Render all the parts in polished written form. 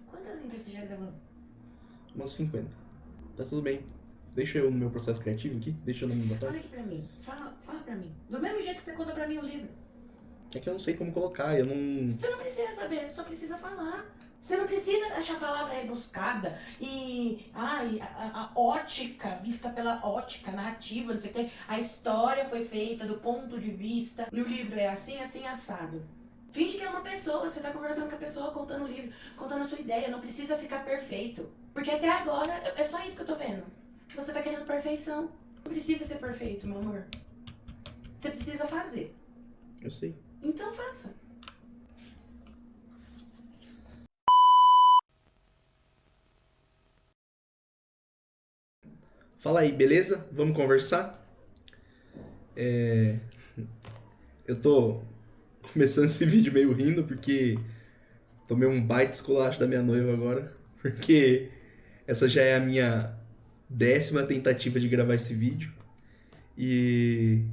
Quantas intros você já gravou? Umas 50. Tá tudo bem. Deixa eu no meu processo criativo aqui, deixa eu não me botar. Olha aqui pra mim. Fala pra mim. Do mesmo jeito que você conta pra mim o livro. É que eu não sei como colocar, eu não... Você não precisa saber, você só precisa falar. Você não precisa achar a palavra rebuscada e a ótica, vista pela ótica, narrativa, não sei o que. A história foi feita do ponto de vista e o livro é assim, assim, assado. Finge que é uma pessoa, que você tá conversando com a pessoa, contando o livro, contando a sua ideia. Não precisa ficar perfeito. Porque até agora é só isso que eu tô vendo. Que você tá querendo perfeição. Não precisa ser perfeito, meu amor. Você precisa fazer. Eu sei. Então faça. Fala aí, beleza? Vamos conversar? Eu tô começando esse vídeo meio rindo porque tomei um baita esculacho da minha noiva agora. Porque essa já é a minha 10ª tentativa de gravar esse vídeo. E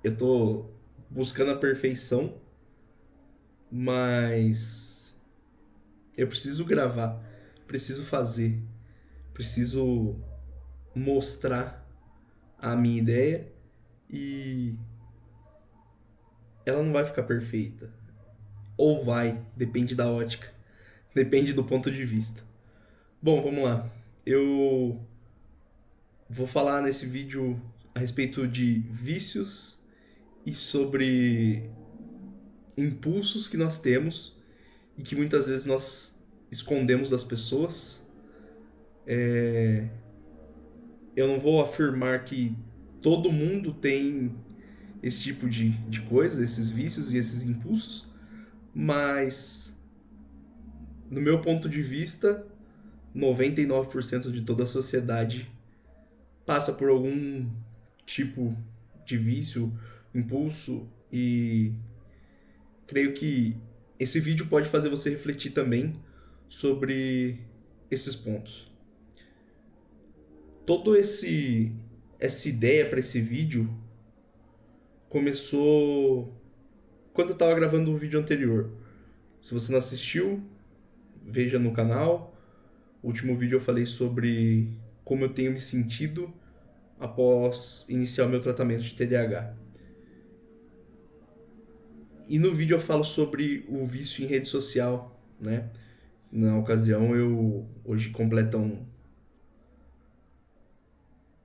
eu tô buscando a perfeição, mas eu preciso gravar, preciso fazer, preciso mostrar a minha ideia e ela não vai ficar perfeita. Ou vai, depende da ótica, depende do ponto de vista. Bom, vamos lá. Eu vou falar nesse vídeo a respeito de vícios e sobre impulsos que nós temos e que muitas vezes nós escondemos das pessoas. Eu não vou afirmar que todo mundo tem esse tipo de coisa, esses vícios e esses impulsos, mas no meu ponto de vista, 99% de toda a sociedade passa por algum tipo de vício, impulso, e creio que esse vídeo pode fazer você refletir também sobre esses pontos. Todo essa ideia para esse vídeo começou quando eu estava gravando o vídeo anterior. Se você não assistiu, veja no canal. O último vídeo eu falei sobre como eu tenho me sentido após iniciar o meu tratamento de TDAH. E no vídeo eu falo sobre o vício em rede social, né? Na ocasião hoje completam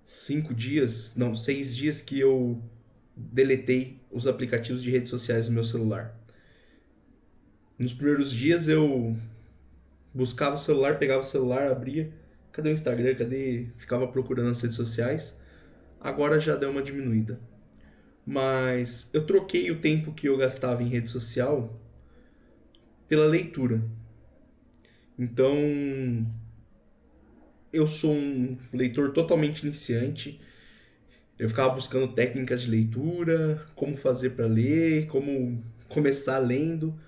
5 dias, não, 6 dias que eu deletei os aplicativos de redes sociais no meu celular. Nos primeiros dias eu buscava o celular, pegava o celular, abria, cadê o Instagram, cadê... Ficava procurando nas redes sociais. Agora já deu uma diminuída. Mas eu troquei o tempo que eu gastava em rede social pela leitura. Então, eu sou um leitor totalmente iniciante. Eu ficava buscando técnicas de leitura, como fazer para ler, como começar lendo.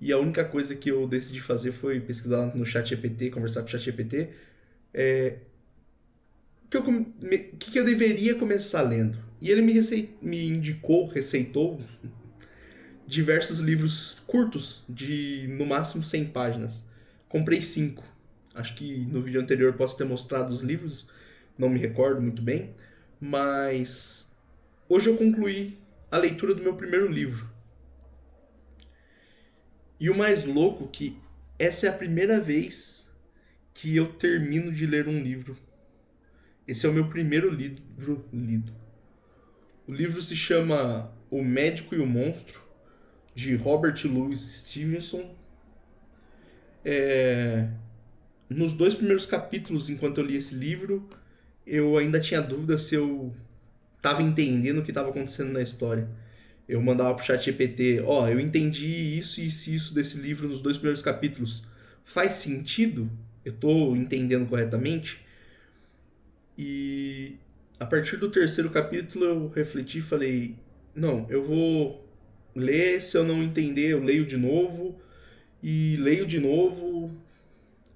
E a única coisa que eu decidi fazer foi pesquisar no ChatGPT, conversar com o ChatGPT, que eu deveria começar lendo. E ele me indicou, receitou diversos livros curtos, de no máximo 100 páginas. Comprei 5. Acho que no vídeo anterior eu posso ter mostrado os livros, não me recordo muito bem. Mas hoje eu concluí a leitura do meu primeiro livro. E o mais louco é que essa é a primeira vez que eu termino de ler um livro. Esse é o meu primeiro livro lido. O livro se chama O Médico e o Monstro, de Robert Louis Stevenson. Nos 2 primeiros capítulos, enquanto eu li esse livro, eu ainda tinha dúvida se eu estava entendendo o que estava acontecendo na história. Eu mandava pro chat GPT, eu entendi isso e isso desse livro nos 2 primeiros capítulos. Faz sentido? Eu tô entendendo corretamente? E a partir do terceiro capítulo eu refleti e falei, não, eu vou ler, se eu não entender eu leio de novo, e leio de novo,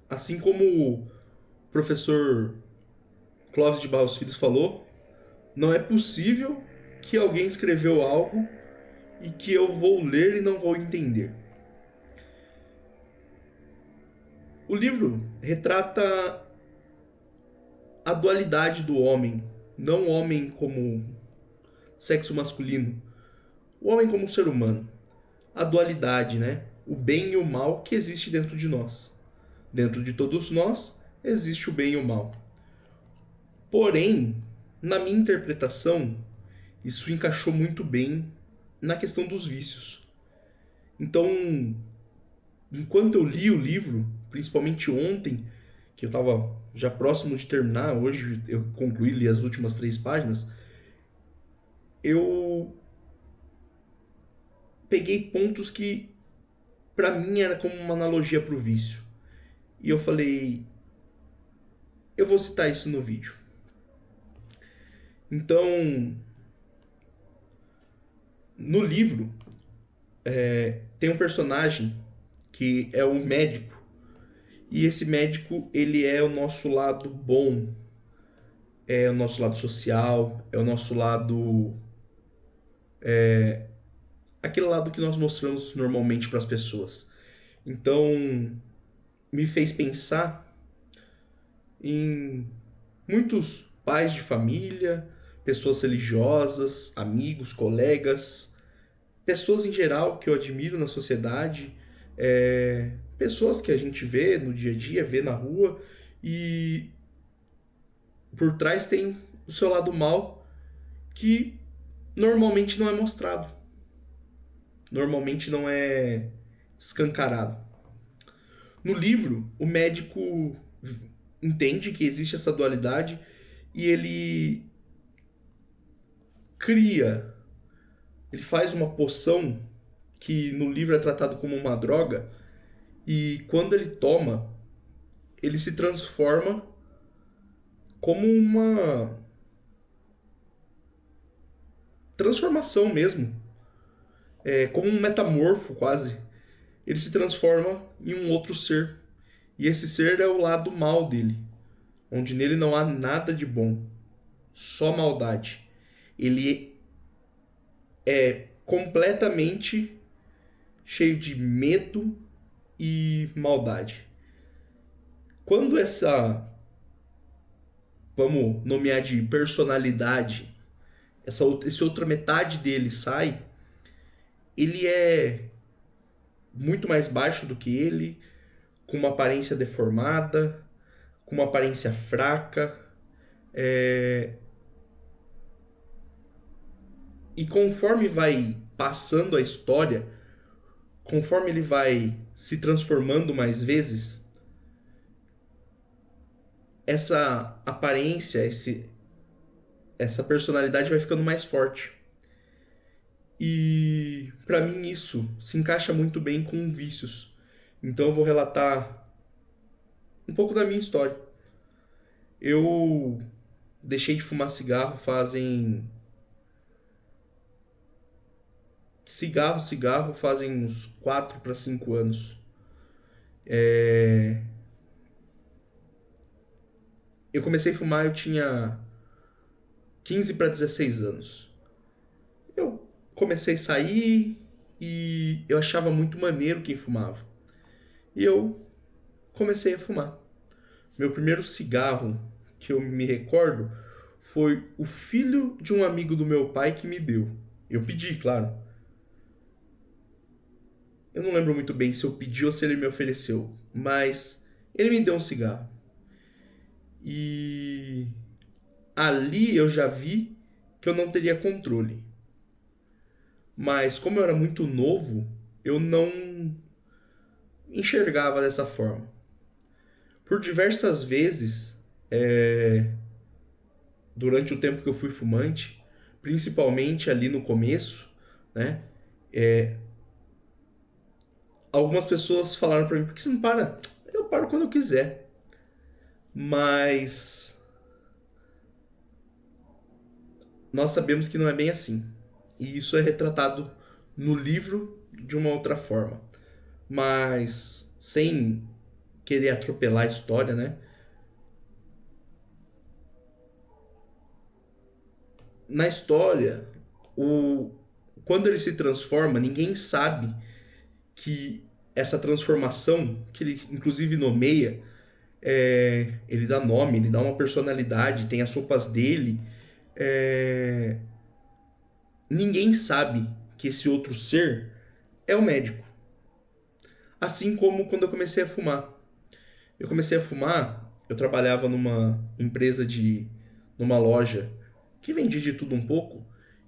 assim como o professor Clóvis de Barros Filhos falou, não é possível que alguém escreveu algo e que eu vou ler e não vou entender. O livro retrata a dualidade do homem, não o homem como sexo masculino, o homem como ser humano. A dualidade, né? O bem e o mal que existe dentro de nós. Dentro de todos nós existe o bem e o mal. Porém, na minha interpretação, isso encaixou muito bem na questão dos vícios. Então, enquanto eu li o livro, principalmente ontem, que eu estava já próximo de terminar, hoje eu concluí, li as últimas 3 páginas, eu peguei pontos que para mim era como uma analogia para o vício. E eu falei, eu vou citar isso no vídeo. Então, no livro, tem um personagem que é um médico. E esse médico, ele é o nosso lado bom. É o nosso lado social, é o nosso lado... aquele lado que nós mostramos normalmente para as pessoas. Então, me fez pensar em muitos pais de família, pessoas religiosas, amigos, colegas, pessoas em geral que eu admiro na sociedade, pessoas que a gente vê no dia a dia, vê na rua, e por trás tem o seu lado mal que normalmente não é mostrado, normalmente não é escancarado. No livro, o médico entende que existe essa dualidade e ele ele faz uma poção que no livro é tratado como uma droga, e quando ele toma, ele se transforma como uma transformação mesmo, como um metamorfo quase. Ele se transforma em um outro ser, e esse ser é o lado mal dele, onde nele não há nada de bom, só maldade. Ele é completamente cheio de medo e maldade. Quando vamos nomear de personalidade, essa outra metade dele sai, ele é muito mais baixo do que ele, com uma aparência deformada, com uma aparência fraca, e conforme vai passando a história, conforme ele vai se transformando mais vezes, essa aparência, essa personalidade vai ficando mais forte. E para mim isso se encaixa muito bem com vícios. Então eu vou relatar um pouco da minha história. Eu deixei de fumar cigarro fazem uns 4 para 5 anos. Eu comecei a fumar, eu tinha 15 para 16 anos. Eu comecei a sair e eu achava muito maneiro quem fumava. E eu comecei a fumar. Meu primeiro cigarro que eu me recordo foi o filho de um amigo do meu pai que me deu. Eu pedi, claro. Eu não lembro muito bem se eu pedi ou se ele me ofereceu, mas ele me deu um cigarro. E ali eu já vi que eu não teria controle. Mas como eu era muito novo, eu não enxergava dessa forma. Por diversas vezes, durante o tempo que eu fui fumante, principalmente ali no começo, né? Algumas pessoas falaram pra mim, por que você não para? Eu paro quando eu quiser. Mas nós sabemos que não é bem assim. E isso é retratado no livro de uma outra forma. Mas sem querer atropelar a história, né? Na história, quando ele se transforma, ninguém sabe que essa transformação, que ele inclusive nomeia, ele dá nome, ele dá uma personalidade, tem as roupas dele. é, Ninguém sabe que esse outro ser é o médico. Assim como quando eu comecei a fumar. Eu comecei a fumar, eu trabalhava numa empresa numa loja que vendia de tudo um pouco,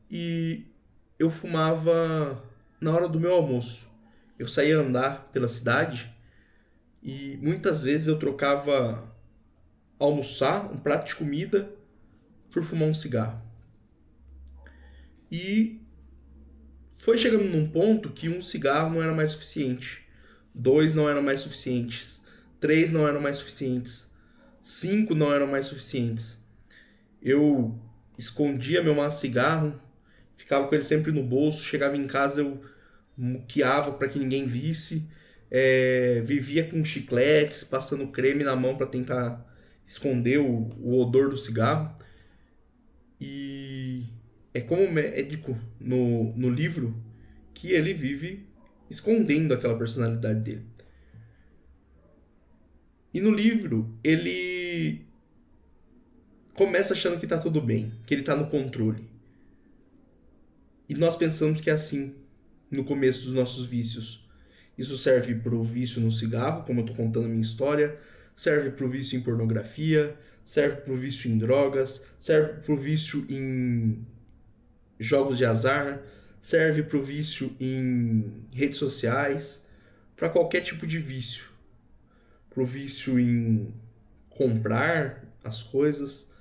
e eu fumava na hora do meu almoço. Eu saía andar pela cidade e muitas vezes eu trocava almoçar, um prato de comida, por fumar um cigarro. E foi chegando num ponto que um cigarro não era mais suficiente, dois não eram mais suficientes, três não eram mais suficientes, cinco não eram mais suficientes. Eu escondia meu maço de cigarro, ficava com ele sempre no bolso, chegava em casa eu muqueava para que ninguém visse, vivia com chicletes, passando creme na mão para tentar esconder o odor do cigarro. E é como o médico no livro que ele vive escondendo aquela personalidade dele. E no livro ele começa achando que tá tudo bem, que ele tá no controle. E nós pensamos que é assim no começo dos nossos vícios. Isso serve pro vício no cigarro, como eu tô contando a minha história, serve pro vício em pornografia, serve pro vício em drogas, serve pro vício em jogos de azar, serve pro vício em redes sociais, para qualquer tipo de vício. Pro vício em comprar as coisas.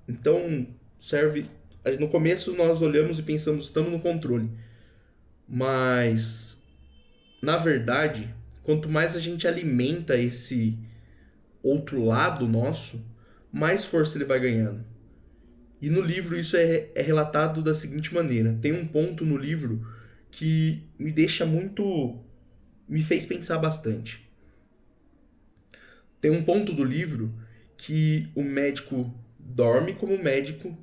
Então, serve. No começo nós olhamos e pensamos, estamos no controle. Mas, na verdade, quanto mais a gente alimenta esse outro lado nosso, mais força ele vai ganhando. E no livro isso é relatado da seguinte maneira. Tem um ponto no livro que me deixa muito... me fez pensar bastante. Tem um ponto do livro que o médico dorme como médico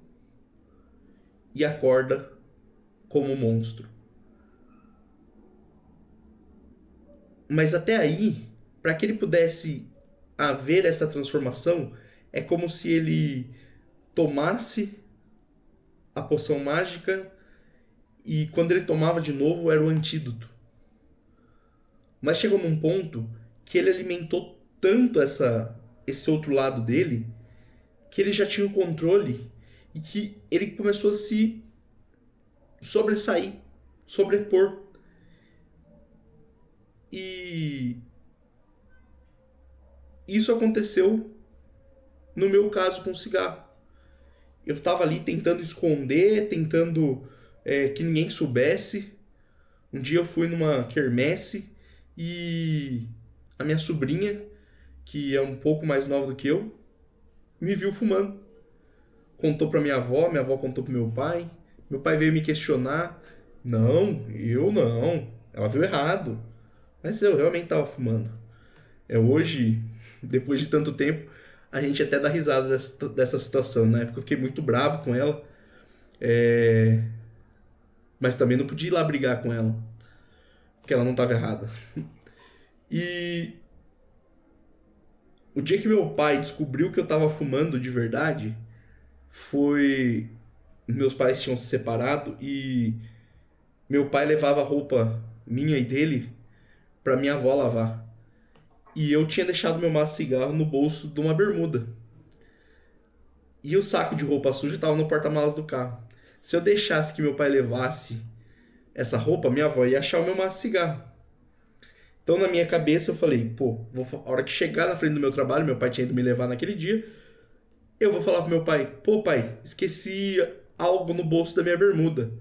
e acorda como monstro. Mas até aí, para que ele pudesse haver essa transformação, é como se ele tomasse a poção mágica e quando ele tomava de novo era o antídoto. Mas chegou num ponto que ele alimentou tanto esse outro lado dele que ele já tinha o controle e que ele começou a se sobressair, sobrepor. E isso aconteceu no meu caso com o cigarro. Eu estava ali tentando esconder, tentando que ninguém soubesse. Um dia eu fui numa quermesse e a minha sobrinha, que é um pouco mais nova do que eu, me viu fumando. Contou pra minha avó contou pro meu pai veio me questionar. Não, eu não. Ela viu errado. Mas eu realmente tava fumando. Hoje, depois de tanto tempo, a gente até dá risada dessa situação. Na época eu fiquei muito bravo com ela. Mas também não podia ir lá brigar com ela. Porque ela não estava errada. E o dia que meu pai descobriu que eu estava fumando de verdade, foi... Meus pais tinham se separado e meu pai levava a roupa minha e dele pra minha avó lavar. E eu tinha deixado meu maço de cigarro no bolso de uma bermuda. E o saco de roupa suja estava no porta-malas do carro. Se eu deixasse que meu pai levasse essa roupa, minha avó ia achar o meu maço de cigarro. Então na minha cabeça eu falei, a hora que chegar na frente do meu trabalho, meu pai tinha ido me levar naquele dia, eu vou falar pro meu pai, pai, esqueci algo no bolso da minha bermuda.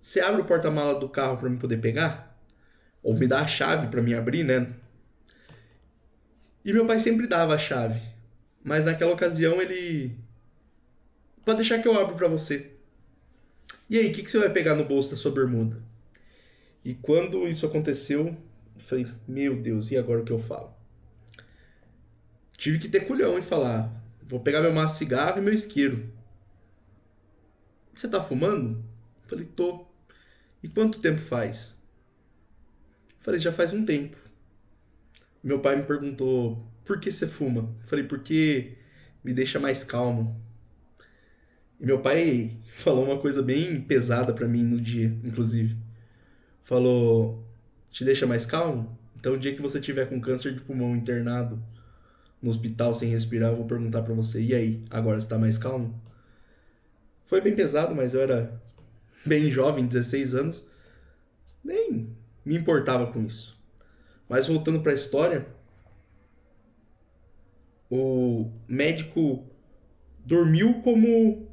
Você abre o porta-mala do carro para me poder pegar? Ou me dá a chave para mim abrir, né? E meu pai sempre dava a chave. Mas naquela ocasião ele... Pode deixar que eu abro para você. E aí, o que você vai pegar no bolso da sua bermuda? E quando isso aconteceu, eu falei, meu Deus, e agora o que eu falo? Tive que ter culhão e falar, vou pegar meu maço de cigarro e meu isqueiro. Você tá fumando? Eu falei, tô. E quanto tempo faz? Falei, já faz um tempo. Meu pai me perguntou, por que você fuma? Falei, porque me deixa mais calmo. E meu pai falou uma coisa bem pesada pra mim no dia, inclusive. Falou, te deixa mais calmo? Então o dia que você tiver com câncer de pulmão internado no hospital sem respirar, eu vou perguntar pra você, e aí, agora você tá mais calmo? Foi bem pesado, mas eu era bem jovem, 16 anos, nem me importava com isso. Mas voltando pra história, o médico dormiu como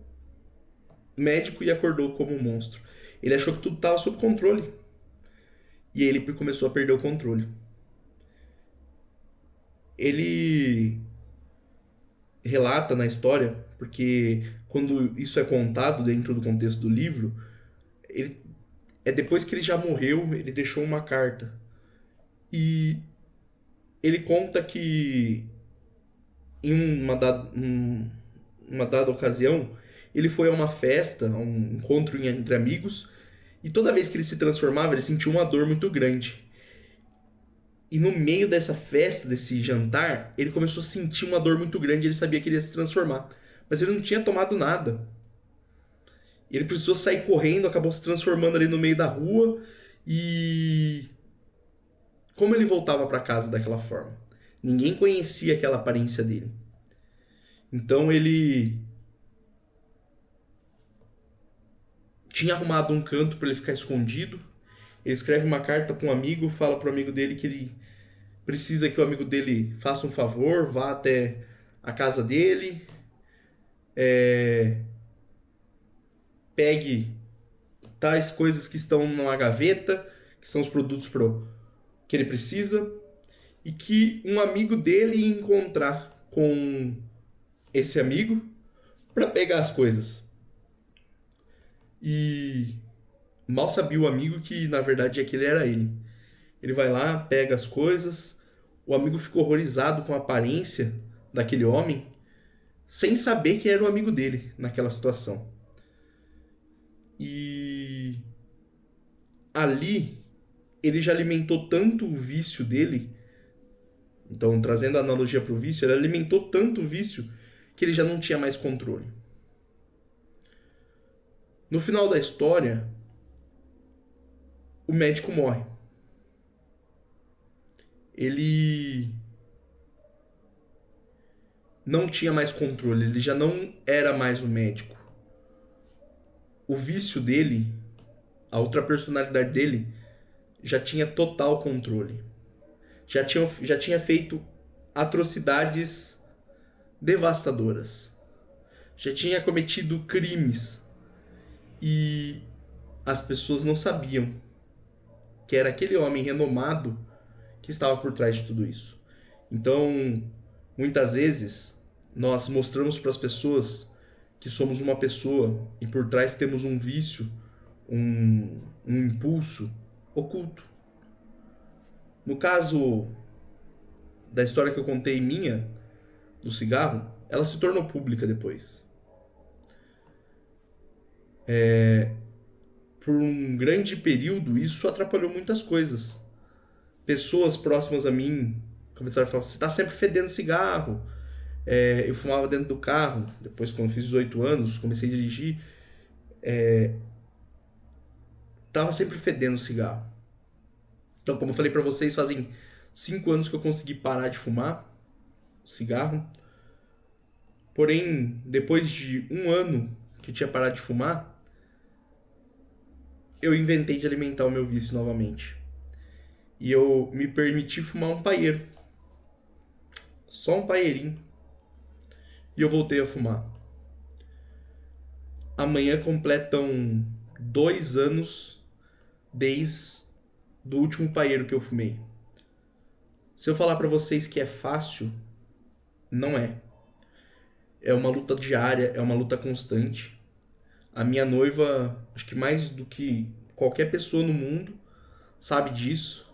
médico e acordou como um monstro. Ele achou que tudo estava sob controle. E ele começou a perder o controle. Ele relata na história, porque quando isso é contado dentro do contexto do livro, ele, é depois que ele já morreu, ele deixou uma carta. E ele conta que em uma dada ocasião, ele foi a uma festa, a um encontro entre amigos, e toda vez que ele se transformava, ele sentia uma dor muito grande. E no meio dessa festa, desse jantar, ele começou a sentir uma dor muito grande, ele sabia que ele ia se transformar. Mas ele não tinha tomado nada. Ele precisou sair correndo, acabou se transformando ali no meio da rua, e como ele voltava para casa daquela forma? Ninguém conhecia aquela aparência dele. Então ele tinha arrumado um canto para ele ficar escondido. Ele escreve uma carta para um amigo, fala pro amigo dele que ele precisa que o amigo dele faça um favor, vá até a casa dele, pegue tais coisas que estão numa gaveta, que são os produtos que ele precisa, e que um amigo dele ia encontrar com esse amigo para pegar as coisas. E mal sabia o amigo que na verdade aquele era ele. Ele vai lá, pega as coisas, o amigo ficou horrorizado com a aparência daquele homem, sem saber que era o amigo dele naquela situação. E ali ele já alimentou tanto o vício dele, então trazendo a analogia para o vício, ele alimentou tanto o vício que ele já não tinha mais controle. No final da história, o médico morre. Ele não tinha mais controle, ele já não era mais o médico. O vício dele, a outra personalidade dele, já tinha total controle. Já tinha feito atrocidades devastadoras. Já tinha cometido crimes. E as pessoas não sabiam que era aquele homem renomado que estava por trás de tudo isso. Então, muitas vezes, nós mostramos para as pessoas que somos uma pessoa e por trás temos um vício, um impulso oculto. No caso da história que eu contei minha, do cigarro, ela se tornou pública depois. Por um grande período, isso atrapalhou muitas coisas. Pessoas próximas a mim começaram a falar, você tá sempre fedendo cigarro. Eu fumava dentro do carro. Depois, quando fiz 18 anos, comecei a dirigir. Tava sempre fedendo cigarro. Então, como eu falei pra vocês, fazem 5 anos que eu consegui parar de fumar cigarro. Porém, depois de 1 ano que eu tinha parado de fumar, eu inventei de alimentar o meu vício novamente. E eu me permiti fumar um paieiro. Só um paeirinho. E eu voltei a fumar. Amanhã completam 2 anos desde do último paieiro que eu fumei. Se eu falar pra vocês que é fácil, não é. É uma luta diária, é uma luta constante. A minha noiva, acho que mais do que qualquer pessoa no mundo, sabe disso.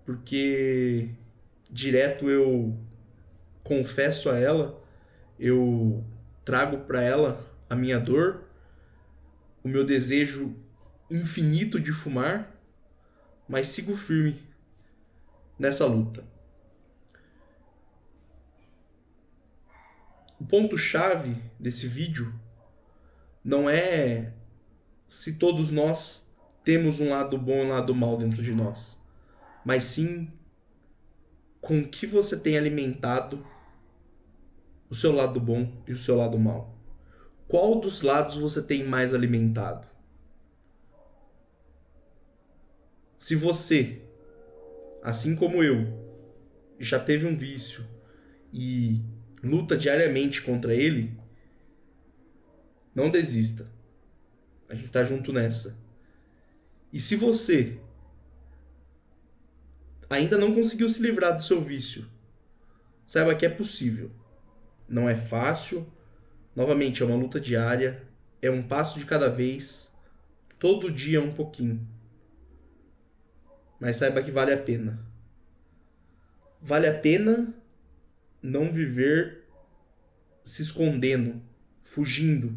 Porque direto eu confesso a ela, eu trago pra ela a minha dor, o meu desejo infinito de fumar, mas sigo firme nessa luta. O ponto-chave desse vídeo não é se todos nós temos um lado bom e um lado mal dentro de nós, mas sim com o que você tem alimentado o seu lado bom e o seu lado mal. Qual dos lados você tem mais alimentado? Se você, assim como eu, já teve um vício e luta diariamente contra ele, não desista. A gente tá junto nessa. E se você ainda não conseguiu se livrar do seu vício, saiba que é possível. Não é fácil. Novamente, é uma luta diária. É um passo de cada vez. Todo dia um pouquinho. Mas saiba que vale a pena. Vale a pena não viver se escondendo, fugindo.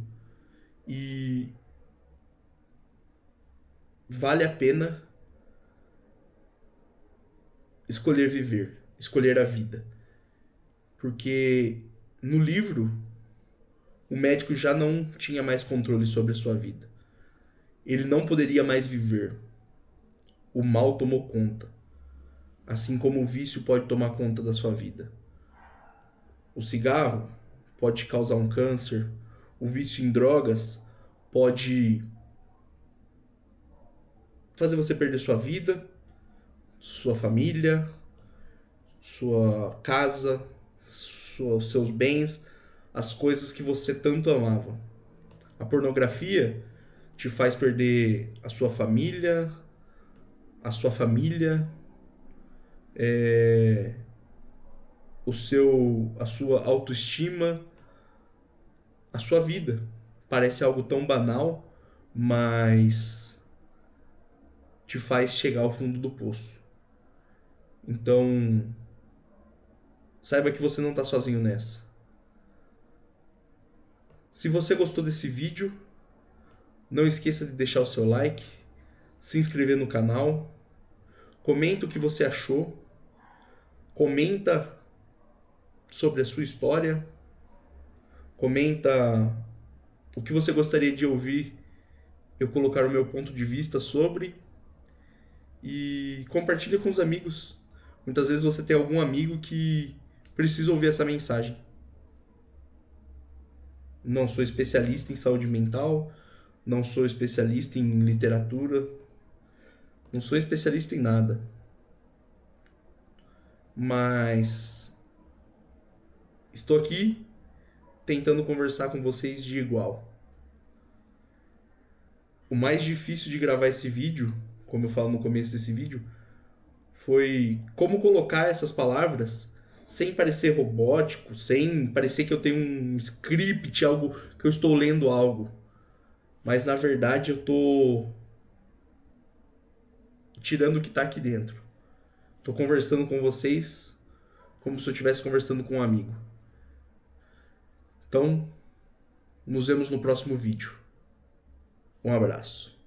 E vale a pena escolher viver, escolher a vida. Porque no livro, o médico já não tinha mais controle sobre a sua vida. Ele não poderia mais viver. O mal tomou conta. Assim como o vício pode tomar conta da sua vida. O cigarro pode te causar um câncer. O vício em drogas pode fazer você perder sua vida, sua família, sua casa, seus bens, as coisas que você tanto amava. A pornografia te faz perder a sua família, a a sua autoestima, a sua vida. Parece algo tão banal, mas te faz chegar ao fundo do poço. Então, saiba que você não está sozinho nessa. Se você gostou desse vídeo, não esqueça de deixar o seu like, se inscrever no canal, comenta o que você achou, comenta sobre a sua história, comenta o que você gostaria de ouvir eu colocar o meu ponto de vista sobre, e compartilha com os amigos. Muitas vezes você tem algum amigo que precisa ouvir essa mensagem. Não sou especialista em saúde mental, não sou especialista em literatura, não sou especialista em nada. Mas estou aqui tentando conversar com vocês de igual. O mais difícil de gravar esse vídeo, como eu falo no começo desse vídeo, foi como colocar essas palavras sem parecer robótico, sem parecer que eu tenho um script, algo que eu estou lendo algo. Mas na verdade eu tô tirando o que tá aqui dentro. Tô conversando com vocês como se eu estivesse conversando com um amigo. Então, nos vemos no próximo vídeo. Um abraço.